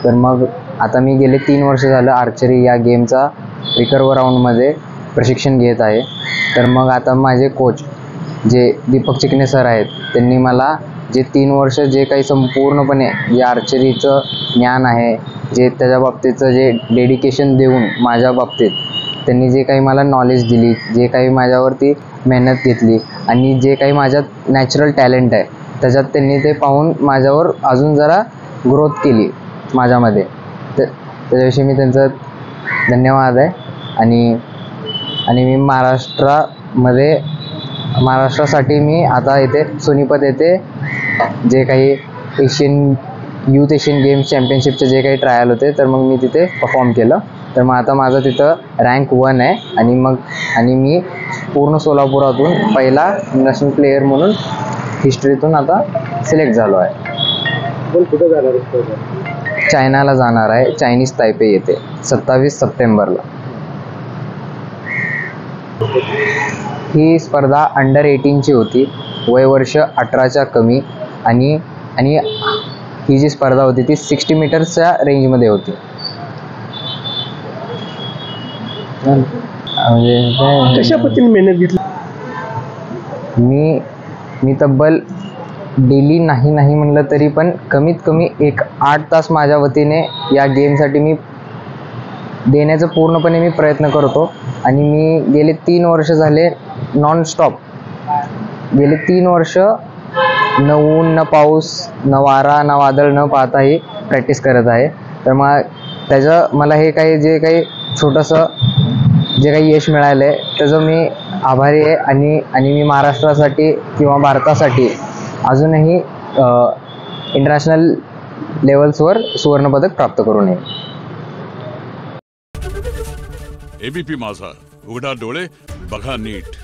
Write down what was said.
तर मग आता मी गेले 3 वर्ष झालं आर्चरी या गेमचा रिकर्व राऊंडमध्ये प्रशिक्षण घेत आहे. तर मग आता माझे कोच जे दीपक चिकणे सर आहेत, त्यांनी मला जे 3 वर्ष जे काही संपूर्णपणे जे आर्चरीचं ज्ञान आहे, जे त्याच्या बाबतीचं जे डेडिकेशन देऊन माझ्या बाबतीत त्यांनी जे काही मला नॉलेज दिली, जे काही माझ्यावरती मेहनत घेतली आणि जे काही माझ्यात नॅचरल टॅलेंट आहे त्याच्यात त्यांनी ते पाहून माझ्यावर अजून जरा ग्रोथ केली माझ्यामध्ये. तर त्याच्याविषयी मी त्यांचं धन्यवाद आहे. आणि मी महाराष्ट्रासाठी मी आता येथे सोनीपत येथे जे काही यूथ एशियन गेम्स चॅम्पियनशिपचे जे काही ट्रायल होते तर मग मी तिथे परफॉर्म केलं. तर मग आता माझं तिथं रँक 1 आहे आणि मी पूर्ण सोलापुरातून पहिला नॅशनल प्लेयर म्हणून हिस्ट्रीतून आता सिलेक्ट झालो आहे. कुठे जाणार आहे? चायनाला जाणार आहे, चायनीज तायपे येथे 27 सप्टेंबरला. ही स्पर्धा अंडर 18ची होती, वय वर्ष 18च्या कमी. आणि ही जी स्पर्धा होती ती 60 मीटर्सच्या रेंजमध्ये होती. म्हणजे कशा पद्धतीने मेहनत घेतली? मी तब्बल डेली नाही म्हणलं तरी पण कमीत कमी 8 तास माझ्या वतीने या गेमसाठी मी देण्याचा पूर्णपणे मी प्रयत्न करतो. आणि मी गेले 3 वर्ष झाले नॉन स्टॉप, गेले 3 वर्ष न ऊन न पाऊस न वारा न वादळ न पाहताही प्रॅक्टिस करत आहे. तर मग मला हे काही जे काही छोटंसं जे काही यश मिळालं आहे त्याचं मी आभारी आहे. आणि मी महाराष्ट्रासाठी किंवा भारतासाठी अजूनही इंटरनॅशनल लेवल्सवर सुवर्णपदक प्राप्त करू नये. एबीपी माझा, उघडा डोळे बघा नीट.